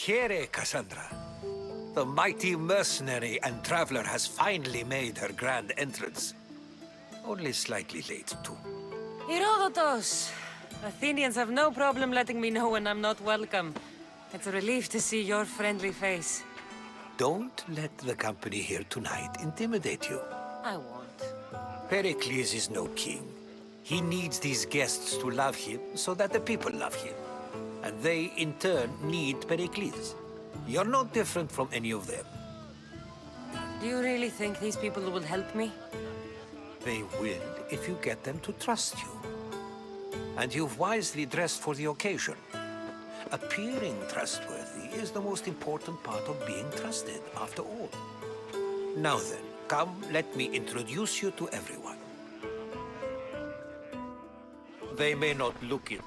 Here, Cassandra. The mighty mercenary and traveler has finally made her grand entrance. Only slightly late, too. Herodotus! Athenians have no problem letting me know when I'm not welcome. It's a relief to see your friendly face. Don't let the company here tonight intimidate you. I won't. Pericles is no king. He needs these guests to love him so that the people love him. And they, in turn, need Pericles. You're no different from any of them. Do you really think these people will help me? They will if you get them to trust you. And you've wisely dressed for the occasion. Appearing trustworthy is the most important part of being trusted, after all. Now then, come, let me introduce you to everyone. They may not look it,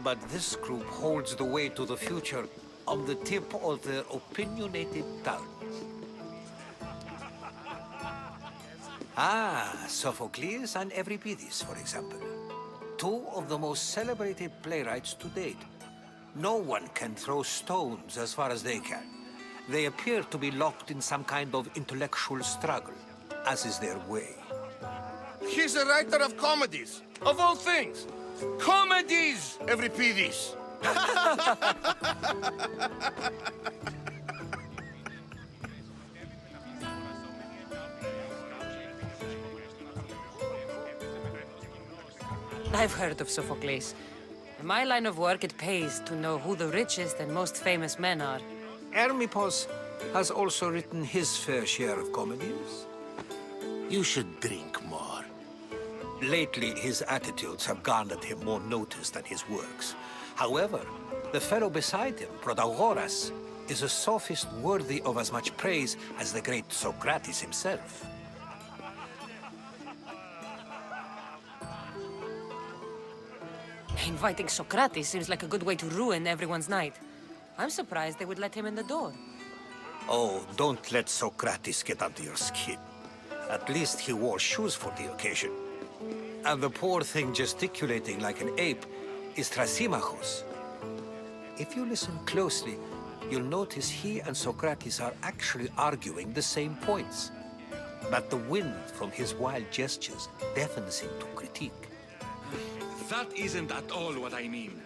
but this group holds the way to the future on the tip of their opinionated tongues. Sophocles and Euripides, for example. Two of the most celebrated playwrights to date. No one can throw stones as far as they can. They appear to be locked in some kind of intellectual struggle, as is their way. He's a writer of comedies, of all things. Comedies, Euripides. I've heard of Sophocles. In my line of work, it pays to know who the richest and most famous men are. Hermippos has also written his fair share of comedies. You should drink more. Lately, his attitudes have garnered him more notice than his works. However, the fellow beside him, Protagoras, is a sophist worthy of as much praise as the great Socrates himself. Inviting Socrates seems like a good way to ruin everyone's night. I'm surprised they would let him in the door. Oh, don't let Socrates get under your skin. At least he wore shoes for the occasion. And the poor thing gesticulating like an ape is Thrasymachus. If you listen closely, you'll notice he and Socrates are actually arguing the same points. But the wind from his wild gestures deafens him to critique. That isn't at all what I mean.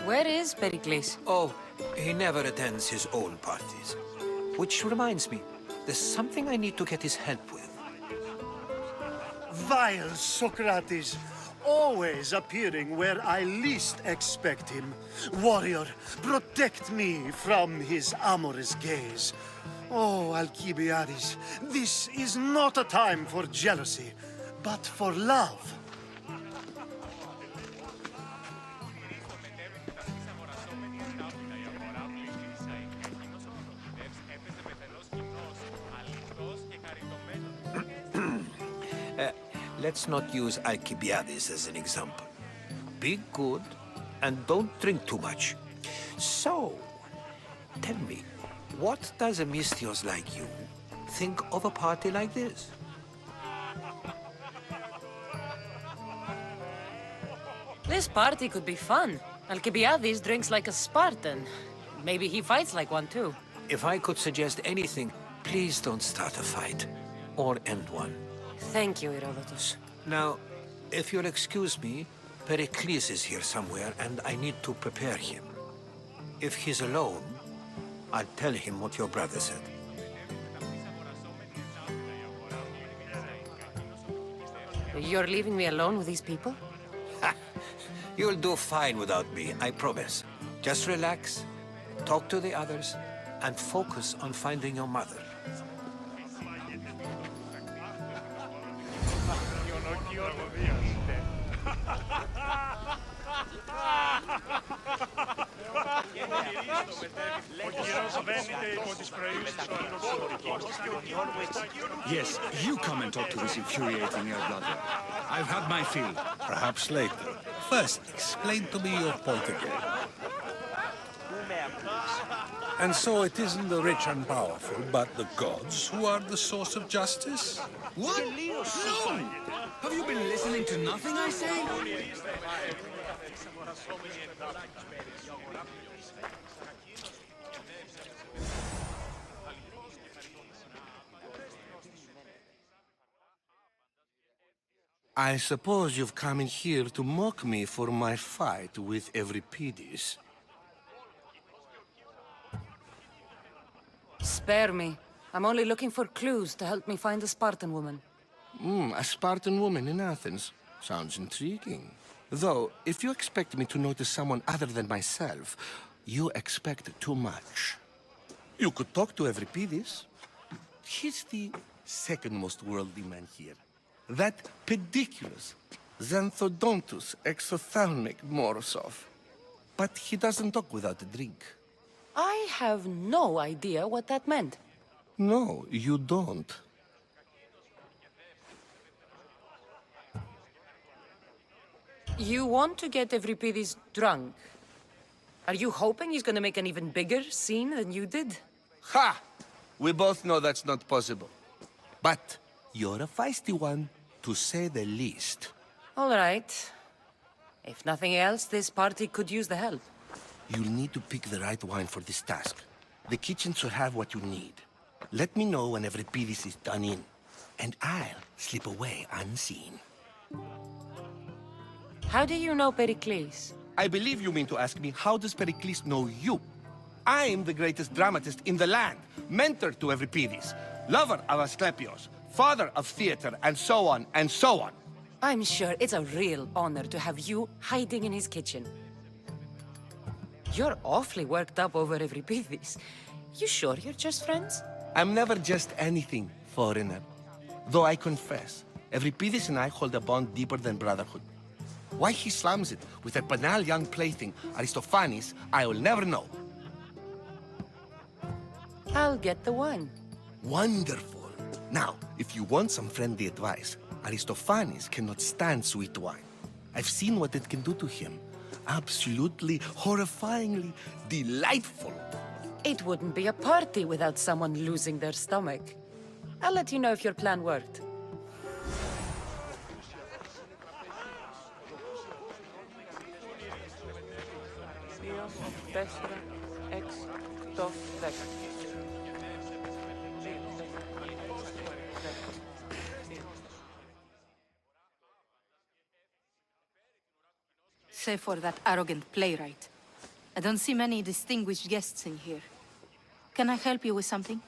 Where is Pericles? Oh, he never attends his own parties. Which reminds me, there's something I need to get his help with. Vile Socrates, always appearing where I least expect him. Warrior, protect me from his amorous gaze. Oh, Alcibiades, this is not a time for jealousy, but for love. Let's not use Alcibiades as an example. Be good, and don't drink too much. So, tell me, what does a Misthios like you think of a party like this? This party could be fun. Alcibiades drinks like a Spartan. Maybe he fights like one too. If I could suggest anything, please don't start a fight, or end one. Thank you, Herodotus. Now, if you'll excuse me, Pericles is here somewhere, and I need to prepare him. If he's alone, I'll tell him what your brother said. You're leaving me alone with these people? You'll do fine without me, I promise. Just relax, talk to the others, and focus on finding your mother. Yes, you come and talk to this infuriating brother. I've had my fill. Perhaps later. First, explain to me your point again. And so it isn't the rich and powerful, but the gods who are the source of justice? What? No! Have you been listening to nothing I say? I suppose you've come in here to mock me for my fight with Euripides. Spare me. I'm only looking for clues to help me find a Spartan woman. A Spartan woman in Athens. Sounds intriguing. Though, if you expect me to notice someone other than myself, you expect too much. You could talk to Euripides. He's the second most worldly man here. That pediculous, xanthodontus exophthalmic Morosov. But he doesn't talk without a drink. I have no idea what that meant. No, you don't. You want to get Euripides drunk? Are you hoping he's gonna make an even bigger scene than you did? Ha! We both know that's not possible. But you're a feisty one, to say the least. All right. If nothing else, this party could use the help. You'll need to pick the right wine for this task. The kitchen should have what you need. Let me know when Euripides is done in, and I'll slip away unseen. How do you know Pericles? I believe you mean to ask me, how does Pericles know you? I'm the greatest dramatist in the land, mentor to Euripides, lover of Asclepios, father of theater, and so on, and so on. I'm sure it's a real honor to have you hiding in his kitchen. You're awfully worked up over Euripides. You sure you're just friends? I'm never just anything, foreigner. Though I confess, Euripides and I hold a bond deeper than brotherhood. Why he slams it with a banal young plaything, Aristophanes, I will never know. I'll get the wine. Wonderful. Now, if you want some friendly advice, Aristophanes cannot stand sweet wine. I've seen what it can do to him. Absolutely, horrifyingly delightful. It wouldn't be a party without someone losing their stomach. I'll let you know if your plan worked. Save for that arrogant playwright. I don't see many distinguished guests in here. Can I help you with something?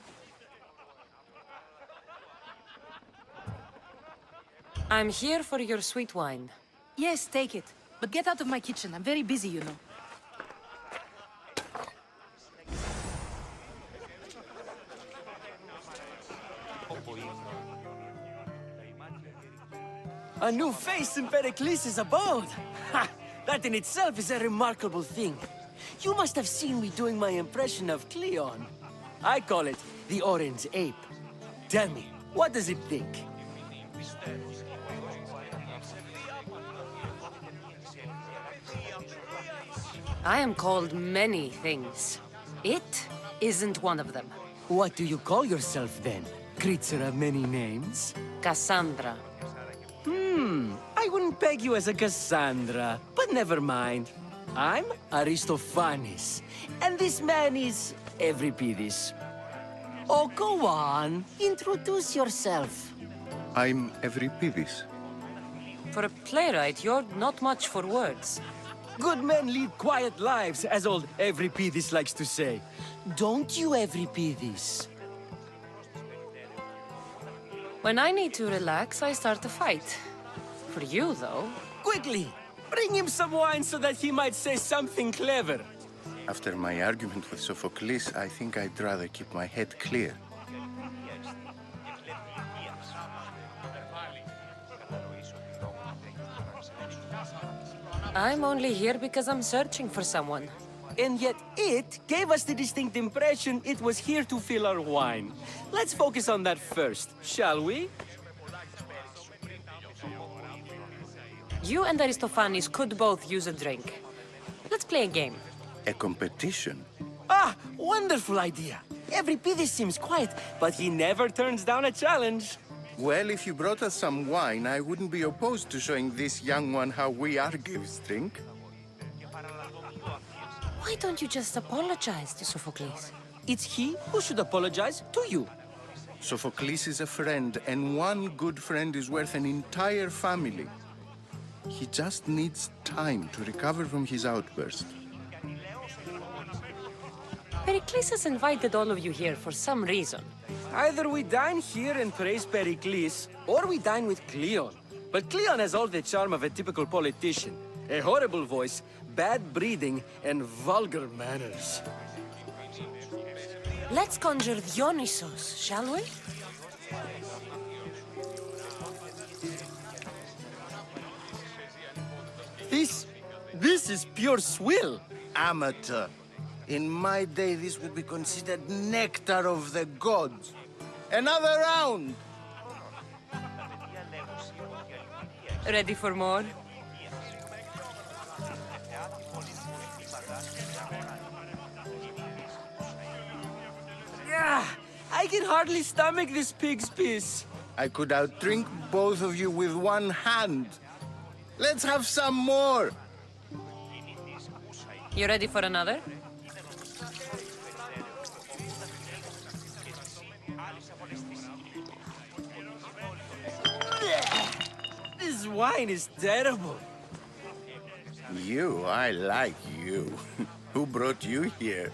I'm here for your sweet wine. Yes, take it. But get out of my kitchen. I'm very busy, you know. A new face in Pericles' abode! Ha! That in itself is a remarkable thing. You must have seen me doing my impression of Cleon. I call it the Orange Ape. Tell me, what does it think? I am called many things. It isn't one of them. What do you call yourself then? Creature of many names? Cassandra. I wouldn't peg you as a Cassandra, but never mind. I'm Aristophanes, and this man is Euripides. Oh, go on. Introduce yourself. I'm Euripides. For a playwright, you're not much for words. Good men lead quiet lives, as old Euripides likes to say. Don't you, Euripides? When I need to relax, I start a fight. For you, though... Quickly! Bring him some wine so that he might say something clever. After my argument with Sophocles, I think I'd rather keep my head clear. I'm only here because I'm searching for someone. And yet it gave us the distinct impression it was here to fill our wine. Let's focus on that first, shall we? You and Aristophanes could both use a drink. Let's play a game. A competition? Ah, wonderful idea. Euripides seems quiet, but he never turns down a challenge. Well, if you brought us some wine, I wouldn't be opposed to showing this young one how we Argives drink. Why don't you just apologize to Sophocles? It's he who should apologize to you. Sophocles is a friend, and one good friend is worth an entire family. He just needs time to recover from his outburst. Pericles has invited all of you here for some reason. Either we dine here and praise Pericles, or we dine with Cleon. But Cleon has all the charm of a typical politician. A horrible voice, bad breeding, and vulgar manners. Let's conjure Dionysos, shall we? This is pure swill. Amateur. In my day, this would be considered nectar of the gods. Another round! Ready for more? Yeah, I can hardly stomach this pig's piss. I could outdrink both of you with one hand. Let's have some more! You ready for another? This wine is terrible. You, I like you. Who brought you here?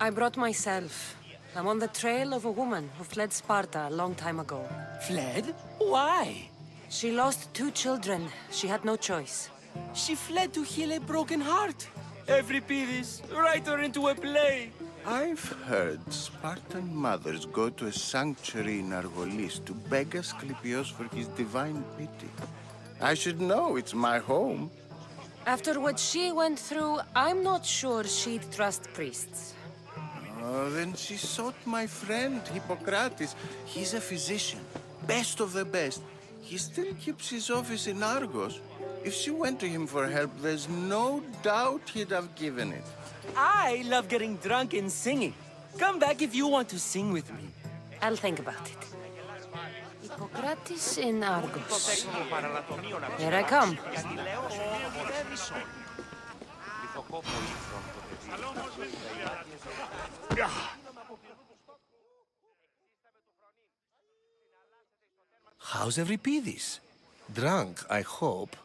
I brought myself. I'm on the trail of a woman who fled Sparta a long time ago. Fled? Why? She lost 2 children. She had no choice. She fled to heal a broken heart. Euripides, write her into a play. I've heard Spartan mothers go to a sanctuary in Argolis to beg Asclepios for his divine pity. I should know, it's my home. After what she went through, I'm not sure she'd trust priests. Oh, then she sought my friend, Hippocrates. He's a physician, best of the best. He still keeps his office in Argos. If she went to him for help, there's no doubt he'd have given it. I love getting drunk and singing. Come back if you want to sing with me. I'll think about it. Hippocrates in Argos. Here I come. How's Euripides? Drunk, I hope.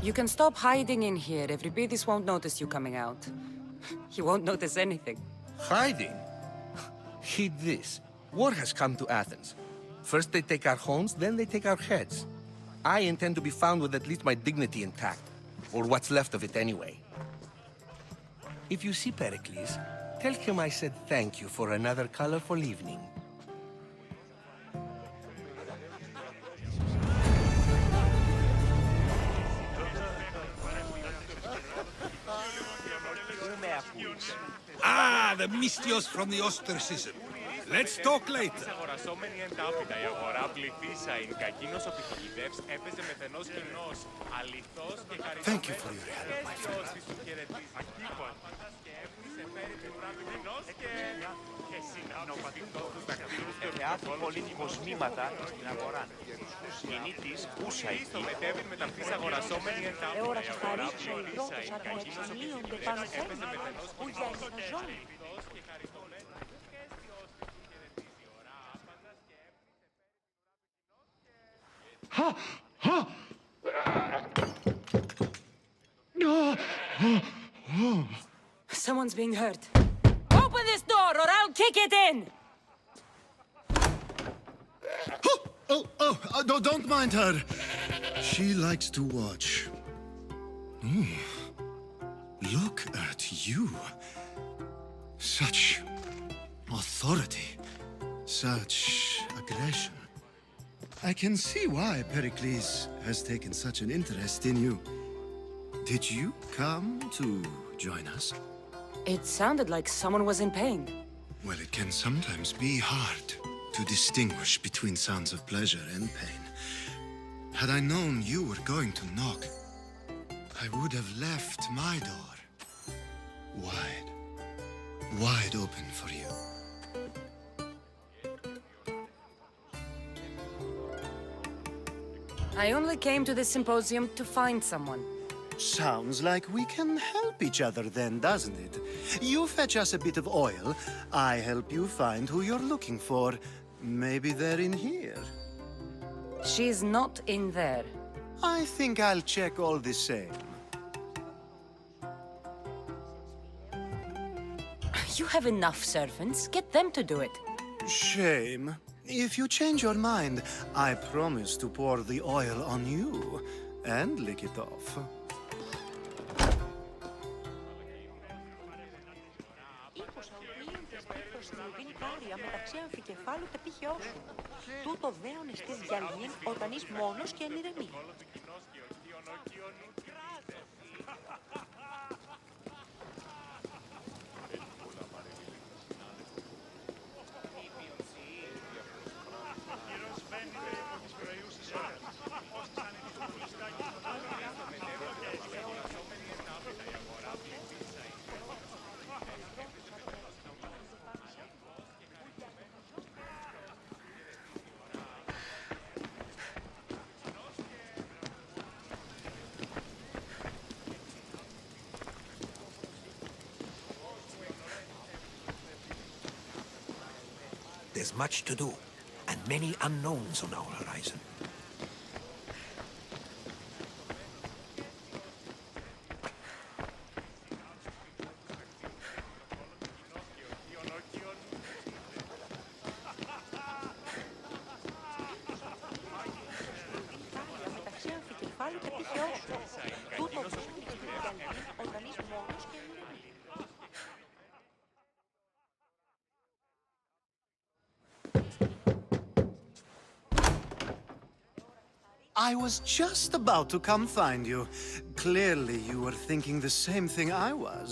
You can stop hiding in here. Euripides won't notice you coming out. He won't notice anything. Hiding? Heed this. War has come to Athens. First they take our homes, then they take our heads. I intend to be found with at least my dignity intact. Or what's left of it anyway. If you see Pericles, tell him I said thank you for another colorful evening. Ah, the Mystios from the ostracism. Let's talk later. Thank you for your help, my friend. Someone's being hurt. Open this door or I'll kick it in! Don't mind her. She likes to watch. Look at you. Such authority. Such aggression. I can see why Pericles has taken such an interest in you. Did you come to join us? It sounded like someone was in pain. Well, it can sometimes be hard to distinguish between sounds of pleasure and pain. Had I known you were going to knock, I would have left my door wide open for you. I only came to the symposium to find someone. Sounds like we can help each other then, doesn't it? You fetch us a bit of oil, I help you find who you're looking for. Maybe they're in here. She's not in there. I think I'll check all the same. You have enough servants. Get them to do it. Shame. If you change your mind, I promise to pour the oil on you and lick it off. Μεταξύ αμφικεφάλου και πήχεώς σου. Τούτο δέον εστίς γυαλγήν όταν είσαι μόνος και ανηρεμεί. There's much to do, and many unknowns on our horizon. Μεταξύ αμφικεφάλου και πήχεώς σου. Τούτο δέον εστίς γυαλγήν όταν είσαι μόνος και ανηρεμεί. I was just about to come find you. Clearly, you were thinking the same thing I was.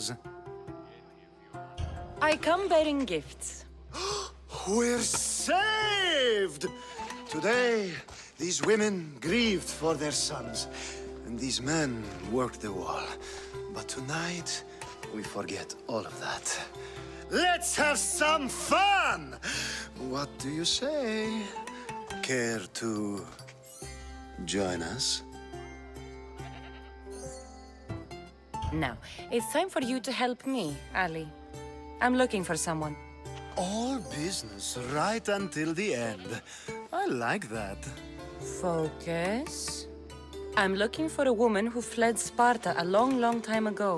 I come bearing gifts. We're saved! Today, these women grieved for their sons, and these men worked the wall. But tonight, we forget all of that. Let's have some fun! What do you say? Care to join us? Now, it's time for you to help me, Ali. I'm looking for someone. All business right until the end. I like that. Focus. I'm looking for a woman who fled Sparta a long, long time ago.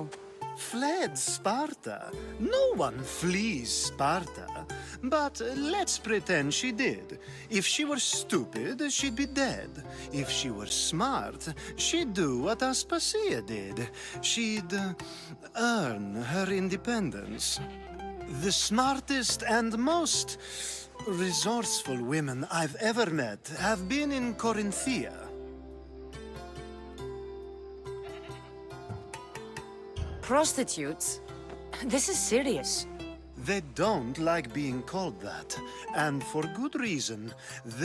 Fled Sparta? No one flees Sparta. But let's pretend she did. If she were stupid, she'd be dead. If she were smart, she'd do what Aspasia did. She'd earn her independence. The smartest and most resourceful women I've ever met have been in Corinthia. Prostitutes? This is serious. They don't like being called that, and for good reason.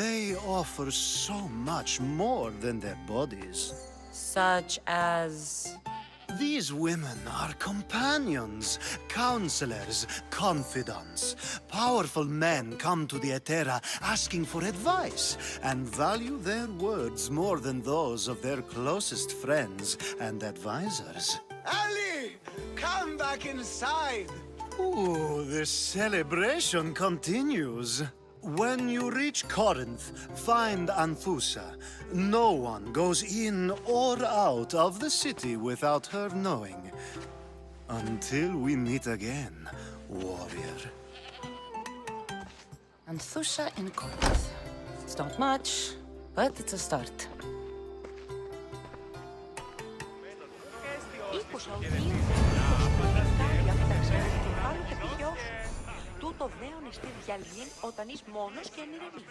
They offer so much more than their bodies. Such as... These women are companions, counselors, confidants. Powerful men come to the Etera asking for advice and value their words more than those of their closest friends and advisors. Ali! Come back inside! Ooh, the celebration continues. When you reach Corinth, find Anthusa. No one goes in or out of the city without her knowing. Until we meet again, warrior. Anthusa in Corinth. It's not much, but it's a start. Ήκουσα ότι είναι μεταξύ αμφικεφάλου και πήχεώς σου. Τούτο δέον εστίς γυαλγήν όταν είσαι μόνος και ανηρεμεί.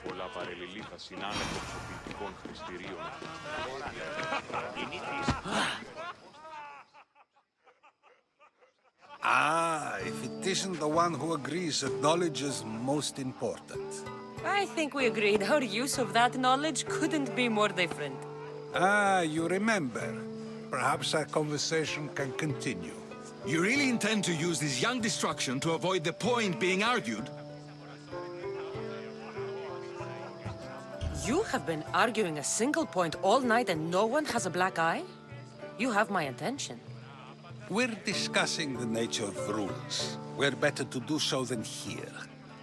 Πολλά παρελιλή θα συνάνε προξοποιητικών χρηστηρίων. Ah, if it isn't the one who agrees that knowledge is most important. I think we agreed our use of that knowledge couldn't be more different. Ah, you remember. Perhaps our conversation can continue. You really intend to use this young destruction to avoid the point being argued? You have been arguing a single point all night and no one has a black eye? You have my attention. We're discussing the nature of rules. Where better to do so than here?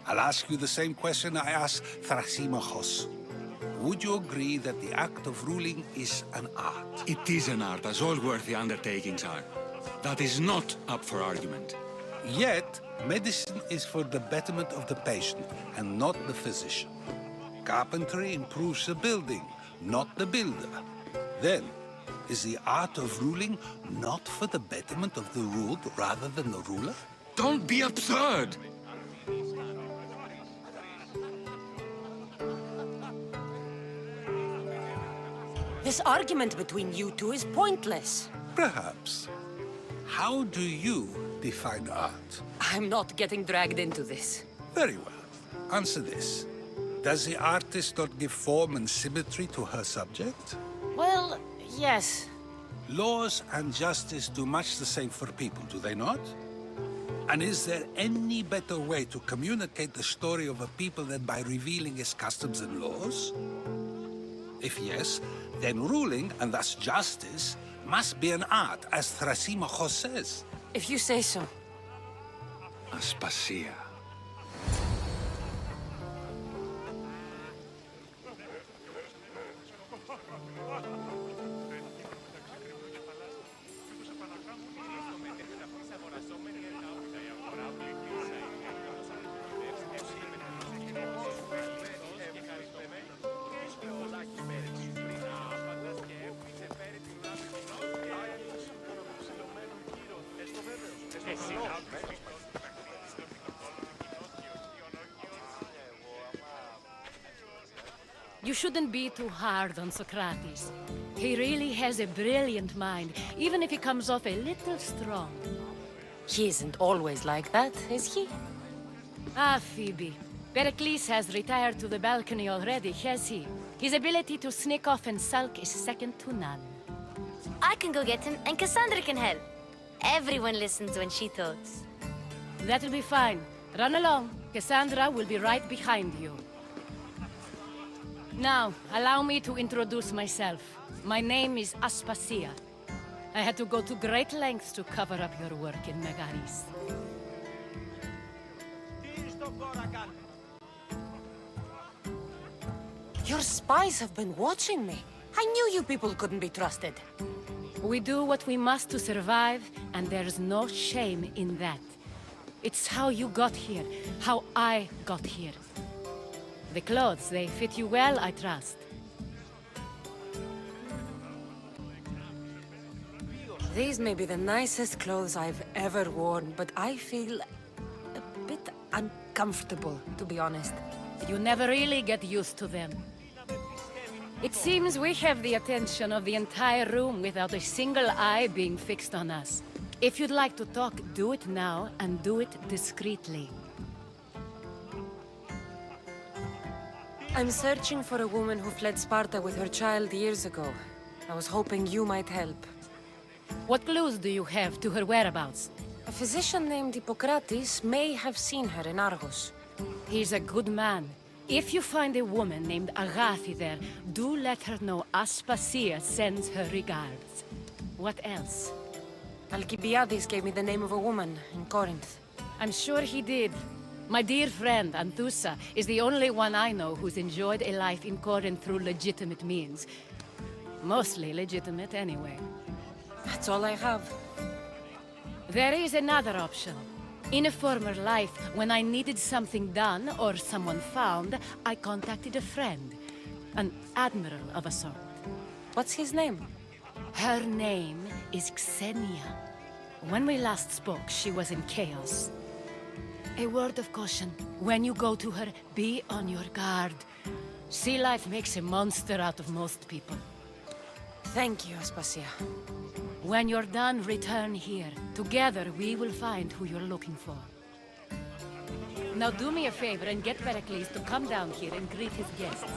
I'll ask you the same question I asked Thrasimachos. Would you agree that the act of ruling is an art? It is an art, as all worthy undertakings are. That is not up for argument. Yet, medicine is for the betterment of the patient and not the physician. Carpentry improves the building, not the builder. Then, is the art of ruling not for the betterment of the ruled rather than the ruler? Don't be absurd! This argument between you two is pointless. Perhaps. How do you define art? I'm not getting dragged into this. Very well. Answer this. Does the artist not give form and symmetry to her subject? Well, yes. Laws and justice do much the same for people, do they not? And is there any better way to communicate the story of a people than by revealing its customs and laws? If yes, then ruling, and thus justice, must be an art, as Thrasimachos says. If you say so. Aspasia. You shouldn't be too hard on Socrates. He really has a brilliant mind, even if he comes off a little strong. He isn't always like that, is he? Ah, Phoebe. Pericles has retired to the balcony already, has he? His ability to sneak off and sulk is second to none. I can go get him, and Cassandra can help. Everyone listens when she talks. That'll be fine. Run along. Cassandra will be right behind you. Now, allow me to introduce myself. My name is Aspasia. I had to go to great lengths to cover up your work in Megaris. Your spies have been watching me. I knew you people couldn't be trusted. We do what we must to survive, and there's no shame in that. It's how you got here, how I got here. The clothes, they fit you well, I trust. These may be the nicest clothes I've ever worn, but I feel a bit uncomfortable, to be honest. You never really get used to them. It seems we have the attention of the entire room without a single eye being fixed on us. If you'd like to talk, do it now, and do it discreetly. I'm searching for a woman who fled Sparta with her child years ago. I was hoping you might help. What clues do you have to her whereabouts? A physician named Hippocrates may have seen her in Argos. He's a good man. If you find a woman named Agathi there, do let her know Aspasia sends her regards. What else? Alcibiades gave me the name of a woman in Corinth. I'm sure he did. My dear friend, Anthusa, is the only one I know who's enjoyed a life in Corinth through legitimate means. Mostly legitimate, anyway. That's all I have. There is another option. In a former life, when I needed something done or someone found, I contacted a friend. An admiral of a sort. What's his name? Her name is Xenia. When we last spoke, she was in chaos. A word of caution. When you go to her, be on your guard. Sea life makes a monster out of most people. Thank you, Aspasia. When you're done, return here. Together, we will find who you're looking for. Now do me a favor and get Pericles to come down here and greet his guests.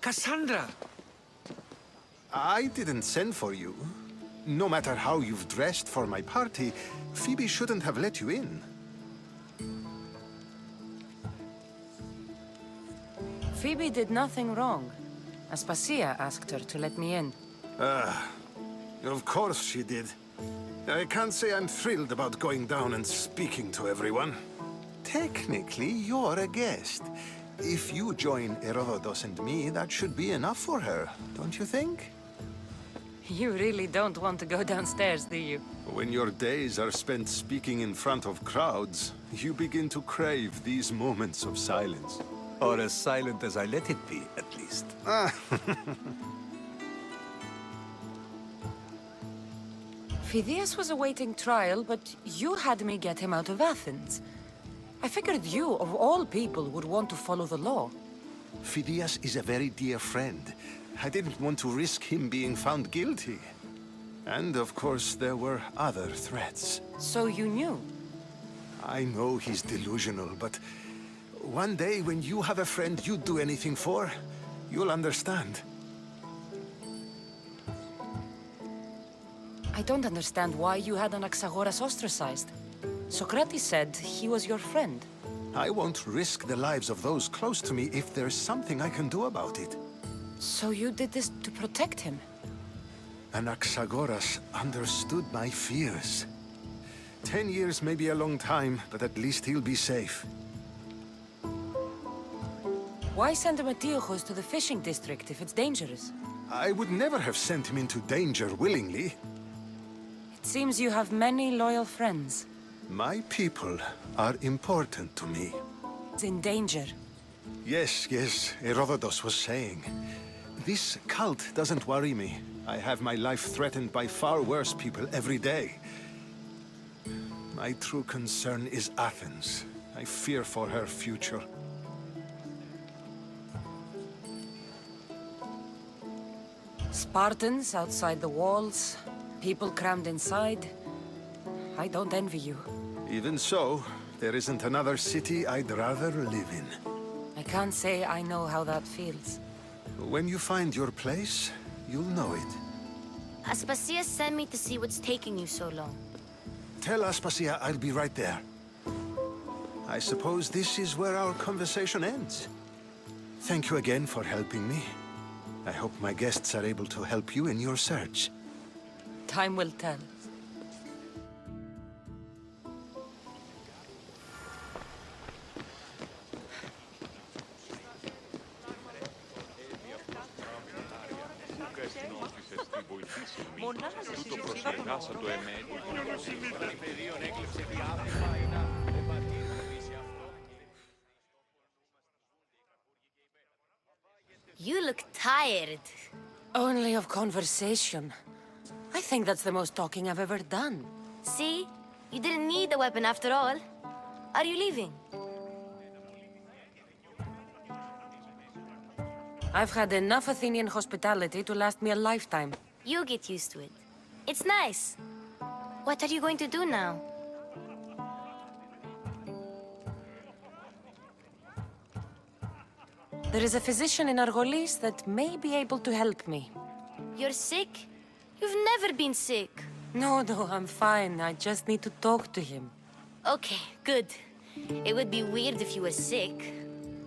Cassandra! I didn't send for you. No matter how you've dressed for my party, Phoebe shouldn't have let you in. Phoebe did nothing wrong. Aspasia asked her to let me in. Of course she did. I can't say I'm thrilled about going down and speaking to everyone. Technically, you're a guest. If you join Herodotus and me, that should be enough for her, don't you think? You really don't want to go downstairs, do you? When your days are spent speaking in front of crowds, you begin to crave these moments of silence. Or as silent as I let it be, at least. Phidias was awaiting trial, but you had me get him out of Athens. I figured you, of all people, would want to follow the law. Phidias is a very dear friend. I didn't want to risk him being found guilty. And of course, there were other threats. So you knew? I know he's delusional, but one day when you have a friend you'd do anything for, you'll understand. I don't understand why you had Anaxagoras ostracized. Socrates said he was your friend. I won't risk the lives of those close to me if there's something I can do about it. So you did this to protect him? Anaxagoras understood my fears. 10 years may be a long time, but at least he'll be safe. Why send Metiochos to the fishing district if it's dangerous? I would never have sent him into danger willingly. It seems you have many loyal friends. My people are important to me. It's in danger. Yes, Herodotus was saying. This cult doesn't worry me. I have my life threatened by far worse people every day. My true concern is Athens. I fear for her future. Spartans outside the walls, people crammed inside. I don't envy you. Even so, there isn't another city I'd rather live in. I can't say I know how that feels. When you find your place, you'll know it. Aspasia sent me to see what's taking you so long. Tell Aspasia I'll be right there. I suppose this is where our conversation ends. Thank you again for helping me. I hope my guests are able to help you in your search. Time will tell. You look tired. Only of conversation. I think that's the most talking I've ever done. See? You didn't need the weapon after all. Are you leaving? I've had enough Athenian hospitality to last me a lifetime. You get used to it. It's nice. What are you going to do now? There is a physician in Argolis that may be able to help me. You're sick? You've never been sick. No, I'm fine. I just need to talk to him. Okay, good. It would be weird if you were sick.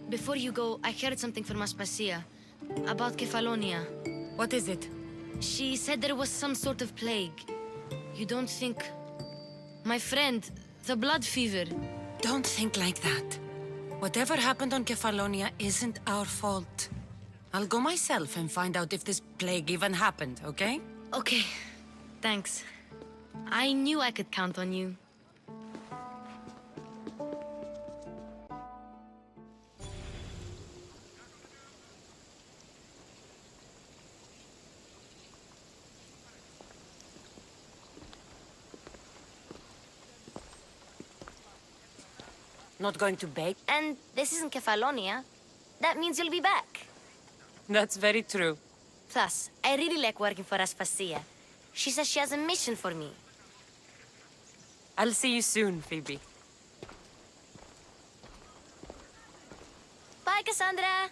Before you go, I heard something from Aspasia. About Kefalonia. What is it? She said there was some sort of plague. You don't think... My friend, the blood fever. Don't think like that. Whatever happened on Kefalonia isn't our fault. I'll go myself and find out if this plague even happened, okay? Okay. Thanks. I knew I could count on you. Not going to bake? And this isn't Kefalonia. That means you'll be back. That's very true. Plus, I really like working for Aspasia. She says she has a mission for me. I'll see you soon, Phoebe. Bye, Cassandra!